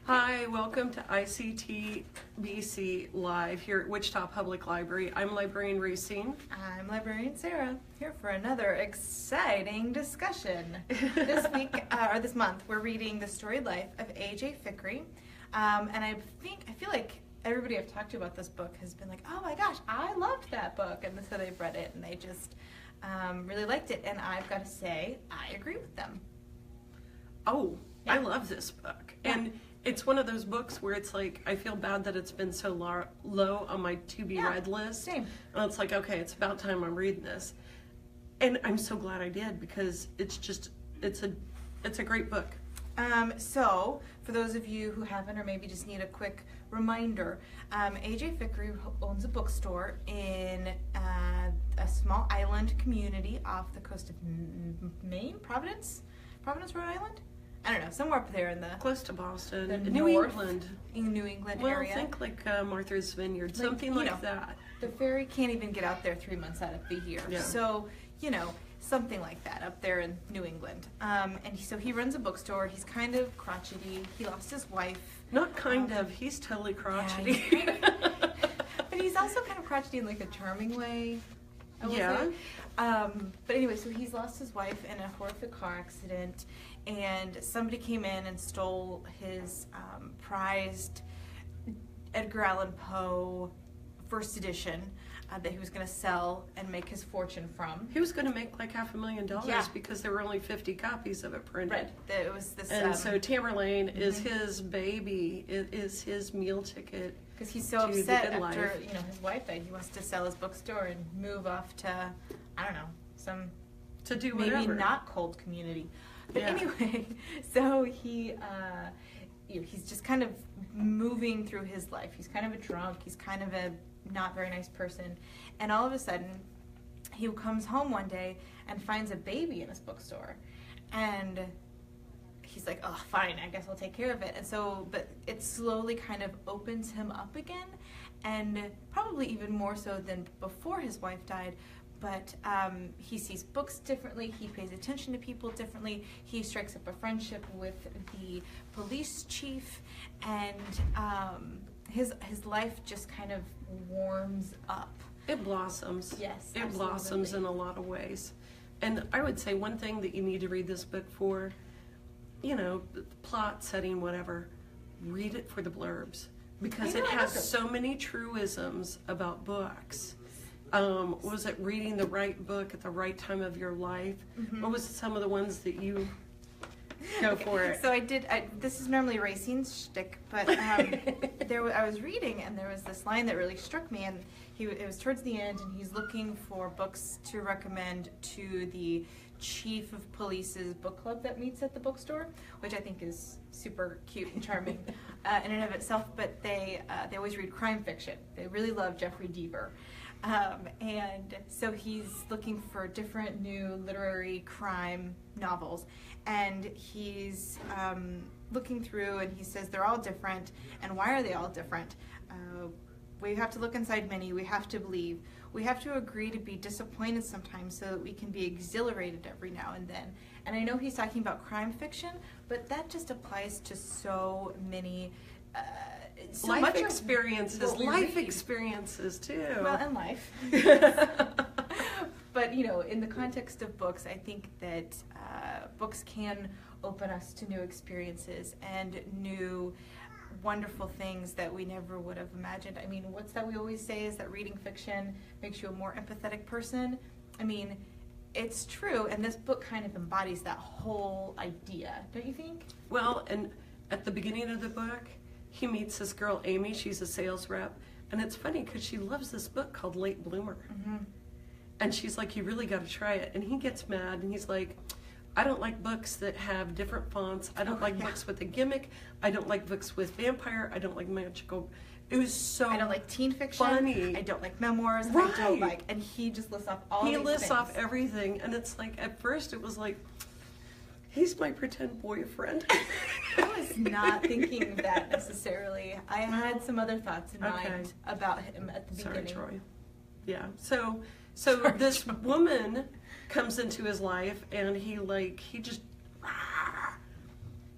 Hi, welcome to ICTBC Live here at Wichita Public Library. I'm Librarian Racine. I'm Librarian Sarah, here for another exciting discussion. This week, or this month, we're reading The Storied Life of A.J. Fikry. And I feel like everybody I've talked to about this book has been like, oh my gosh, I loved that book. And so they've read it and they just really liked it. And I've got to say, I agree with them. Oh, yeah. I love this book. Yeah. And it's one of those books where it's like, I feel bad that it's been so low on my to-be-read list. Same. And it's like, okay, it's about time I'm reading this. And I'm so glad I did because it's a great book. So, for those of you who haven't or maybe just need a quick reminder, A.J. Fikry owns a bookstore in a small island community off the coast of Maine, Providence, Rhode Island? I don't know, somewhere up there in the... Close to Boston. The New England. In New England well, area. Well, think like Martha's Vineyard, something like that. The ferry can't even get out there 3 months out of the year. Yeah. So, something like that up there in New England. So he runs a bookstore. He's kind of crotchety. He lost his wife. Not kind of. He's totally crotchety. Yeah, but he's also kind of crotchety in like a charming way. I will say. But anyway, so he's lost his wife in a horrific car accident, and somebody came in and stole his prized Edgar Allan Poe first edition that he was going to sell and make his fortune from. He was going to make like $500,000 because there were only 50 copies of it printed. Right. It was this. And so Tamerlane is his baby. It is his meal ticket. Because he's so upset after his wife died, he wants to sell his bookstore and move off to, I don't know, some to do maybe whatever. not cold community. But yeah. Anyway, so he's just kind of moving through his life. He's kind of a drunk. He's kind of a not very nice person, and all of a sudden, he comes home one day and finds a baby in his bookstore, and he's like, oh, fine, I guess I'll take care of it. And so, but it slowly kind of opens him up again, and probably even more so than before his wife died, but he sees books differently, he pays attention to people differently, he strikes up a friendship with the police chief, and his life just kind of warms up. It blossoms. Yes, it absolutely. blossoms in a lot of ways. And I would say one thing that you need to read this book for, plot, setting, whatever, read it for the blurbs. Because it has so many truisms about books. Was it reading the right book at the right time of your life? Mm-hmm. What was some of the ones that you... Go for it. So this is normally Racine's shtick, but I was reading and there was this line that really struck me, and it was towards the end, and he's looking for books to recommend to the chief of police's book club that meets at the bookstore, which I think is super cute and charming in and of itself, but they always read crime fiction. They really love Jeffrey Deaver. And so he's looking for different new literary crime novels, and he's looking through, and he says they're all different, and why are they all different? We have to look inside many, we have to believe, we have to agree to be disappointed sometimes so that we can be exhilarated every now and then. And I know he's talking about crime fiction, but that just applies to so many life experiences too. Well, and life. But in the context of books, I think that books can open us to new experiences and new wonderful things that we never would have imagined. I mean, what's that we always say is that reading fiction makes you a more empathetic person? I mean, it's true, and this book kind of embodies that whole idea, don't you think? Well, and at the beginning of the book, he meets this girl, Amy. She's a sales rep. And it's funny because she loves this book called Late Bloomer. Mm-hmm. And she's like, you really got to try it. And he gets mad and he's like, I don't like books that have different fonts. I don't like books with a gimmick. I don't like books with vampire. I don't like magical. It was so I don't like teen fiction. Funny. I don't like memoirs. Right. I don't like. And he just lists off all these things. He lists off everything. And it's like, at first it was like, he's my pretend boyfriend. I was not thinking that necessarily. I had some other thoughts in mind about him at the beginning. Sorry, Troy. Yeah. So this woman comes into his life, and he just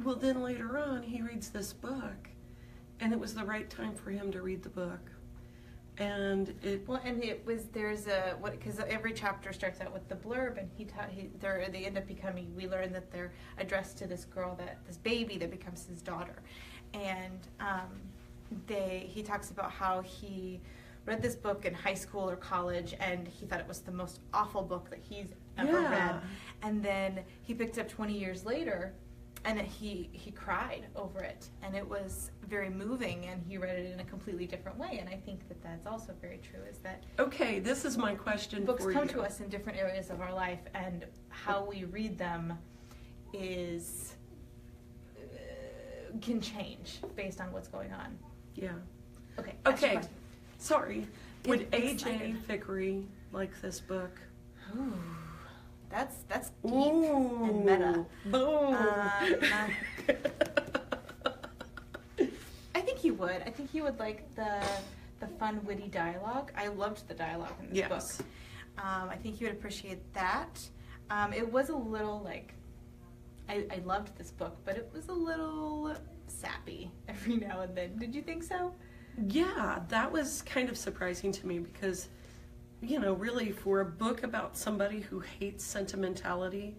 Well, then later on, he reads this book, and it was the right time for him to read the book. And there's a, because every chapter starts out with the blurb, and they end up becoming, we learn that they're addressed to this girl, this baby that becomes his daughter. And he talks about how he read this book in high school or college, and he thought it was the most awful book that he's ever read. And then he picked up 20 years later, and he cried over it, and it was very moving, and he read it in a completely different way. And I think that that's also very true, is that okay, this is my question for you. Books come to us in different areas of our life, and how we read them can change based on what's going on. Yeah. Okay. Sorry. Would AJ Fikry like this book? Ooh, that's deep and meta. Boom. I think he would. I think he would like the fun, witty dialogue. I loved the dialogue in this book. I think he would appreciate that. It was a little I loved this book, but it was a little sappy every now and then. Did you think so? Yeah, that was kind of surprising to me because, really for a book about somebody who hates sentimentality,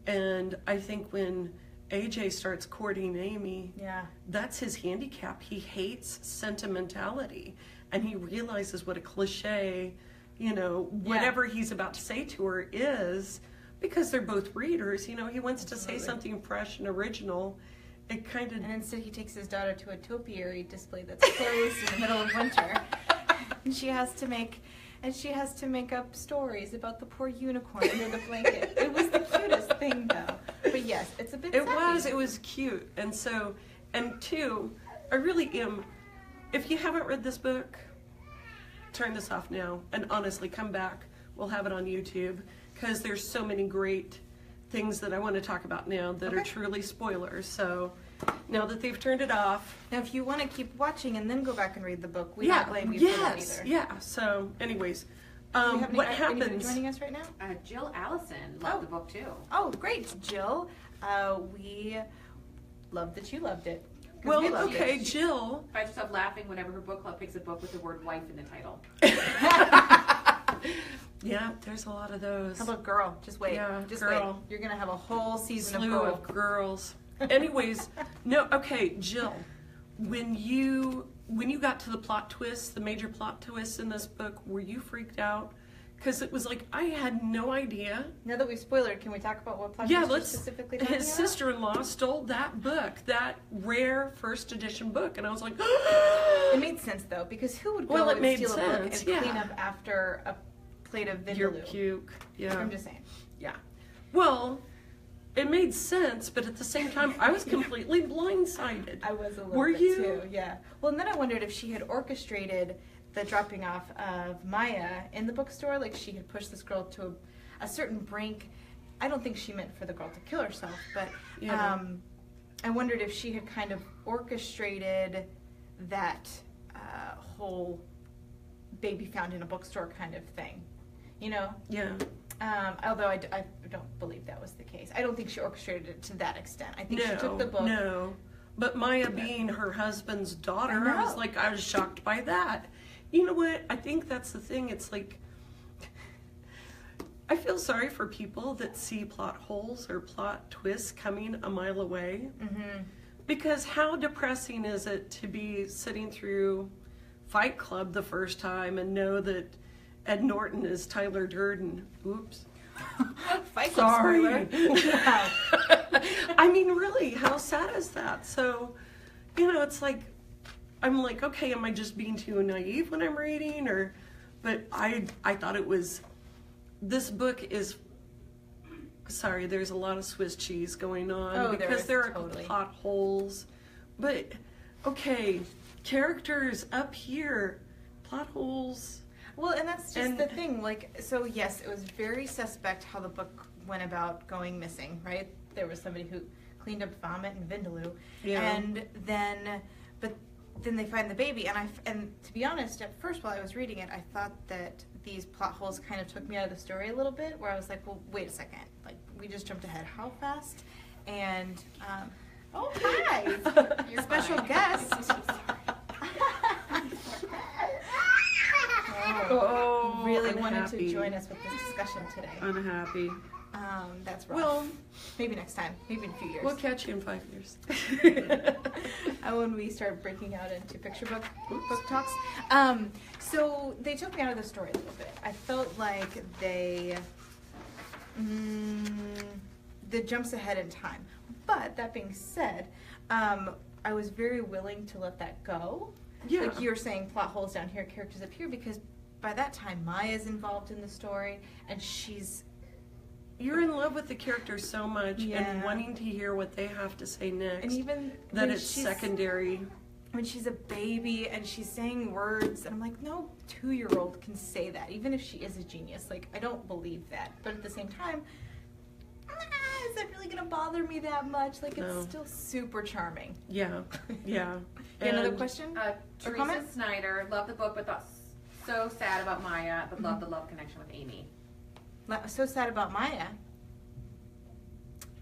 and I think when AJ starts courting Amy, that's his handicap. He hates sentimentality, and he realizes what a cliche, whatever he's about to say to her is, because they're both readers. He wants to say something fresh and original. It kind of... And instead he takes his daughter to a topiary display that's closed in the middle of winter. And she has to make up stories about the poor unicorn under the blanket. It was the cutest thing, though. But yes, it's a bit sappy. It was cute. And so, and two, I really am, if you haven't read this book, turn this off now and honestly come back. We'll have it on YouTube because there's so many great things that I want to talk about now that are truly spoilers. So now that they've turned it off. Now if you want to keep watching and then go back and read the book, we don't blame you for that either. Yeah. So anyways, what happens? Anybody joining us right now? Jill Allison loved the book too. Oh, great, Jill. We loved that you loved it. Well, okay, Jill. Finds herself laughing whenever her book club picks a book with the word wife in the title. Yeah, there's a lot of those. How about girl? Just wait. Yeah, just girl. wait. You're going to have a whole season Slew of girls. Anyways, Jill, when you got to the plot twists, the major plot twists in this book, were you freaked out? Because it was like, I had no idea. Now that we've spoiled, can we talk about what plot twists you're specifically talking about? His sister-in-law stole that book, that rare first edition book, and I was like, It made sense, though, because who would go and steal a book and clean up after a plate of vindaloo? Your puke. Yeah. I'm just saying. Yeah. Well, it made sense, but at the same time, I was completely blindsided. I was a little Were bit you? too, yeah. Well, and then I wondered if she had orchestrated the dropping off of Maya in the bookstore, like she had pushed this girl to a certain brink. I don't think she meant for the girl to kill herself, but I wondered if she had kind of orchestrated that whole baby found in a bookstore kind of thing, Yeah. Although I don't believe that was the case. I don't think she orchestrated it to that extent. I think she took the book. No, but Maya being her husband's daughter, I was shocked by that. You know what? I think that's the thing. It's like, I feel sorry for people that see plot holes or plot twists coming a mile away. Mm-hmm. Because how depressing is it to be sitting through Fight Club the first time and know that Ed Norton is Tyler Durden? Oops. Fight Club spoiler. Wow. I mean, really, how sad is that? So, it's like, I'm like, okay, am I just being too naive when I'm reading? But I thought it was, this book is, sorry, there's a lot of Swiss cheese going on because there are plot holes. But, okay, characters up here, plot holes. Well, and that's just the thing. So yes, it was very suspect how the book went about going missing, right? There was somebody who cleaned up vomit and vindaloo. Yeah. And then they find the baby, and to be honest, at first while I was reading it, I thought that these plot holes kind of took me out of the story a little bit, where I was like, well, wait a second, we just jumped ahead. How fast? And Oh, hi. Your special guest. Oh, really unhappy. wanted to join us with this discussion today. Unhappy. That's rough. Well, maybe next time. Maybe in a few years. we'll catch you in 5 years. When we start breaking out into picture book talks. So they took me out of the story a little bit. I felt like they jumps ahead in time. But that being said, I was very willing to let that go. Yeah. Like you were saying, plot holes down here, characters up here, because by that time Maya's involved in the story, and You're in love with the character so much Yeah. and wanting to hear what they have to say next. and even that when it's secondary. when she's a baby and she's saying words, and I'm like, no 2-year-old can say that, even if she is a genius. Like, I don't believe that. But at the same time, is that really gonna bother me that much? Like, it's No. still super charming. Yeah, yeah. You have another And- question? Or Teresa comment? Snyder, loved the book, but thought so sad about Maya, but loved the love connection with Amy. So sad about Maya.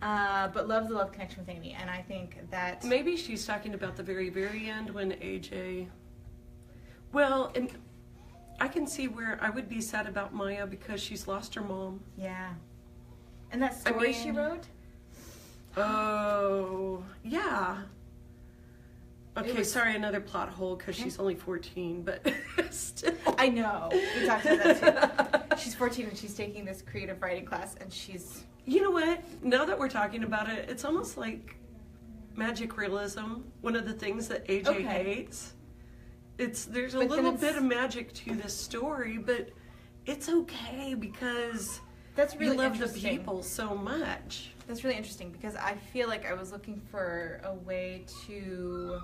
But loves the love connection with Amy, and I think that Maybe she's talking about the very, very end when AJ. Well, and I can see where I would be sad about Maya because she's lost her mom. yeah. And that story she mean- wrote. Oh, yeah. Okay, was- sorry, another plot hole because she's only 14, but still. I know. We talked about that too. She's 14 and she's taking this creative writing class, and she's You know what? Now that we're talking about it, it's almost like magic realism. One of the things that AJ Okay. hates. There's a But then little it's- bit of magic to this story, but it's okay because that's you really love the interesting. people so much. That's really interesting because I feel like I was looking for a way to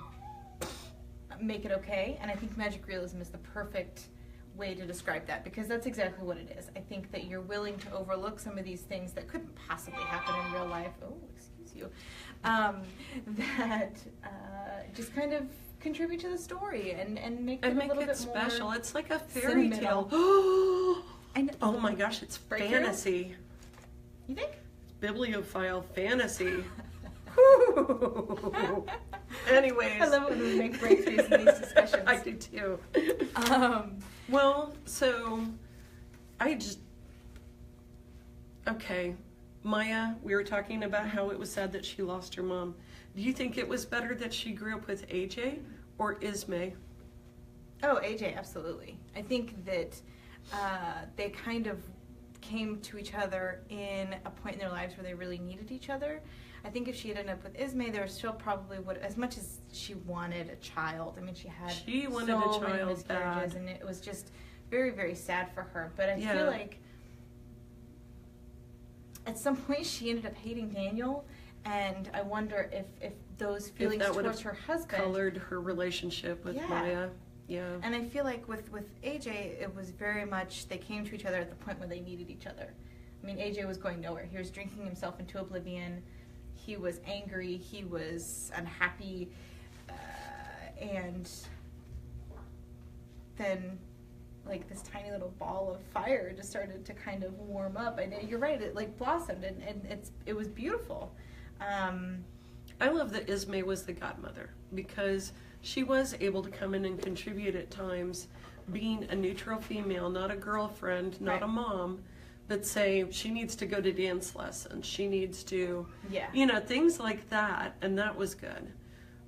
make it okay, and I think magic realism is the perfect way to describe that, because that's exactly what it is. I think that you're willing to overlook some of these things that couldn't possibly happen in real life. Oh, excuse you. That just kind of contribute to the story and make it And a make little it bit special. more. It's like a fairy sentimental. tale. And Oh my gosh, it's Breakthrough? fantasy. you think? Bibliophile fantasy. Whew. Anyways. I love it when we make breakthroughs in these discussions. I do too. Well, so okay, Maya, we were talking about how it was sad that she lost her mom. Do you think it was better that she grew up with AJ or Ismay? Oh, AJ, absolutely. I think that they kind of came to each other in a point in their lives where they really needed each other. I think if she had ended up with Ismay, there still probably would, as much as she wanted a child. I mean, she wanted a so many child miscarriages, bad. and it was just very, very sad for her. But I Yeah. feel like at some point she ended up hating Daniel, and I wonder if those feelings that would towards have her husband Colored her relationship with Yeah. Maya. Yeah. And I feel like with AJ, it was very much, they came to each other at the point when they needed each other. I mean, AJ was going nowhere. He was drinking himself into oblivion. He was angry. He was unhappy. And then, like, this tiny little ball of fire just started to kind of warm up. And you're right, it, like, blossomed, and it was beautiful. I love that Ismay was the godmother because she was able to come in and contribute at times, being a neutral female, not a girlfriend, not Right. a mom, but say she needs to go to dance lessons, she needs to, Yeah. you know, things like that, and that was good.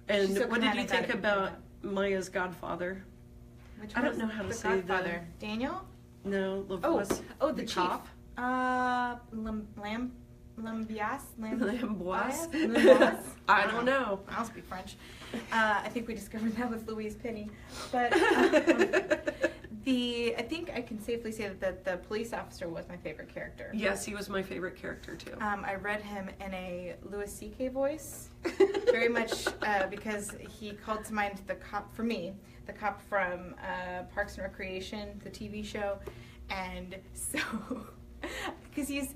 And She's so what did you kinda think got it. about Maya's godfather? Which I don't was know how to the say the- Godfather? Daniel? No, The the chief. cop? Lambias? Lamboise? Lamboise? I don't know. I'll speak French. I think we discovered that with Louise Penny. But I think I can safely say that the police officer was my favorite character. Yes, he was my favorite character too. I read him in a Louis C.K. voice, very much because he called to mind the cop, for me, the cop from Parks and Recreation, the TV show. And so, because he's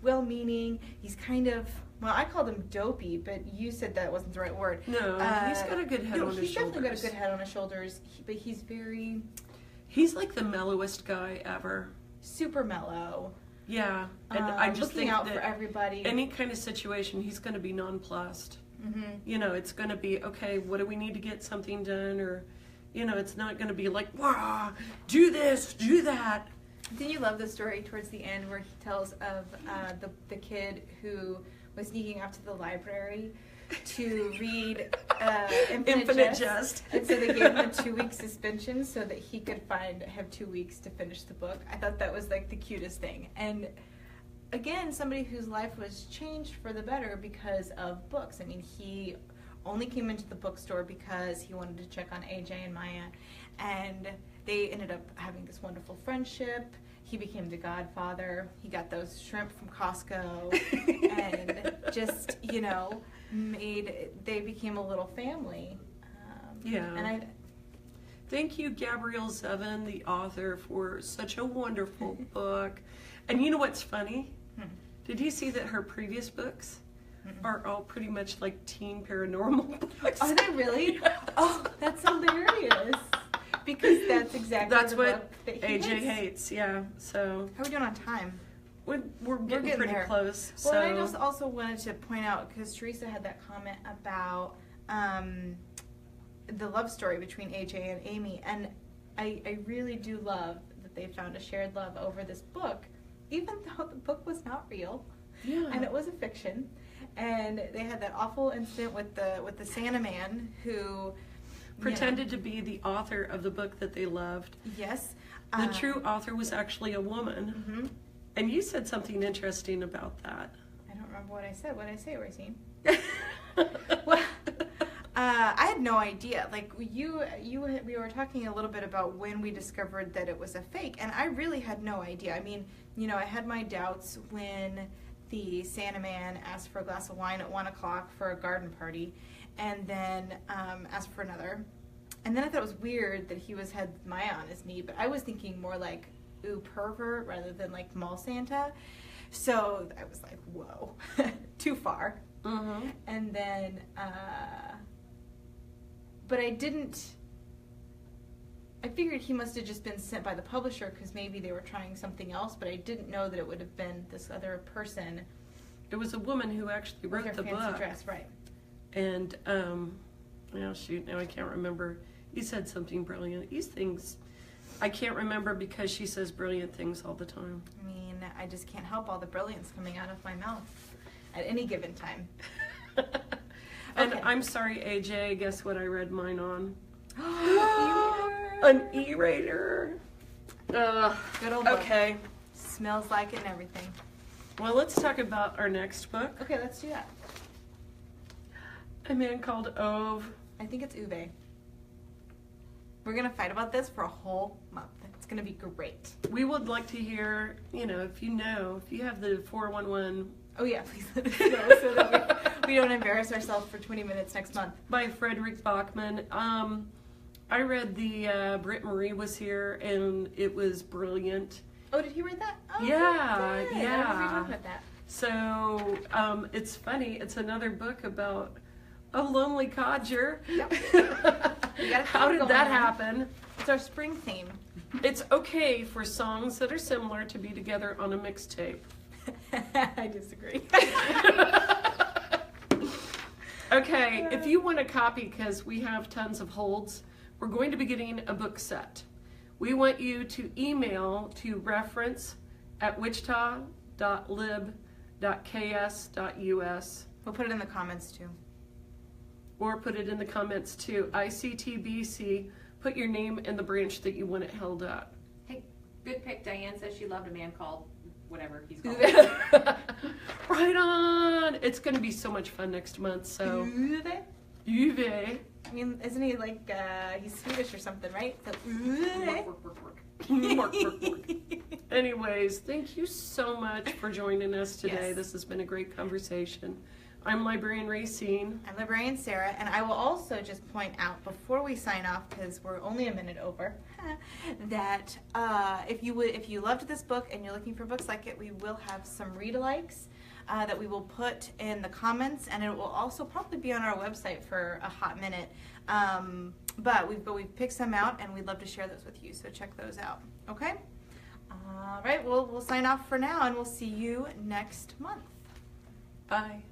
well-meaning, he's kind of, well, I called him dopey, but you said that wasn't the right word. No, he's got a good head on his he's definitely got a shoulders. good head on his shoulders, but he's very He's like the mellowest guy ever. super mellow. Yeah, and I just looking think out that for everybody. any kind of situation, he's going to be nonplussed. You know, it's going to be, okay, what do we need to get something done? Or, you know, it's not going to be like, wow, do this, do that. Did you love the story towards the end where he tells of the kid who was sneaking off to the library to read Infinite Jest? And so they gave him a 2-week suspension so that he could have 2 weeks to finish the book. I thought that was like the cutest thing. And again, somebody whose life was changed for the better because of books. I mean, he only came into the bookstore because he wanted to check on AJ and Maya, and they ended up having this wonderful friendship. He became the godfather. He got those shrimp from Costco, and just, you know, they became a little family. And thank you, Gabrielle Zevin, the author, for such a wonderful book. And you know what's funny? Did you see that her previous books are all pretty much like teen paranormal books? Are they really? Yes. Oh, that's hilarious. Because that's exactly that's the what book that he AJ hates. Yeah. So how are we doing on time? we're getting pretty there. close. Well, so. and I just also wanted to point out, because Teresa had that comment about the love story between AJ and Amy, and I really do love that they found a shared love over this book, even though the book was not real, and it was a fiction, and they had that awful incident with the Santa Man who pretended to be the author of the book that they loved. Yes. The true author was actually a woman. And you said something interesting about that. I don't remember what I said. What did I say, Racine? Well, I had no idea. Like we were talking a little bit about when we discovered that it was a fake, and I really had no idea. I mean, you know, I had my doubts when the Santa Man asked for a glass of wine at 1 o'clock for a garden party, and then asked for another. And then I thought it was weird that he had Maya on his knee, but I was thinking more like, ooh, pervert, rather than like mall Santa. So I was like, whoa, too far. And then, but I figured he must have just been sent by the publisher because maybe they were trying something else, but I didn't know that it would have been this other person. It was a woman who actually wrote the book. Fancy dress, right. And, oh shoot, now I can't remember. You said something brilliant. These things, I can't remember because she says brilliant things all the time. I mean, I just can't help all the brilliance coming out of my mouth at any given time. And Okay. I'm sorry, AJ, guess what I read mine on? E-reader. An e-reader. Good old book. Okay. Smells like it and everything. Well, let's talk about our next book. Okay, let's do that. A Man Called Ove. I think it's Uwe. We're going to fight about this for a whole month. It's going to be great. We would like to hear, you know, if you have the 411. Oh yeah, please let us know so that we don't embarrass ourselves for 20 minutes next month. By Frederick Bachman. I read the Britt Marie was here, and it was brilliant. Oh, did he read that? Oh, Yeah, good. yeah. I remember you talking about that. So it's funny. It's another book about a lonely codger. Yep. We got a How theme did going that on. happen? It's our spring theme. It's okay for songs that are similar to be together on a mixtape. I disagree. Okay, if you want a copy, because we have tons of holds, we're going to be getting a book set. We want you to email to reference@wichita.lib.ks.us. We'll put it in the comments too. Or put it in the comments to ICTBC. Put your name and the branch that you want it held at. Hey, good pick. Diane says she loved A Man Called whatever he's called. Right on! It's going to be so much fun next month, so... Uwe. I mean, isn't he like, he's Swedish or something, right? So, Work. Anyways, thank you so much for joining us today. Yes. This has been a great conversation. I'm Librarian Racine. I'm Librarian Sarah, and I will also just point out before we sign off, because we're only a minute over, that if you loved this book and you're looking for books like it, we will have some read-alikes that we will put in the comments, and it will also probably be on our website for a hot minute. But we've picked some out, and we'd love to share those with you. So check those out. Okay. All right. We'll sign off for now, and we'll see you next month. Bye.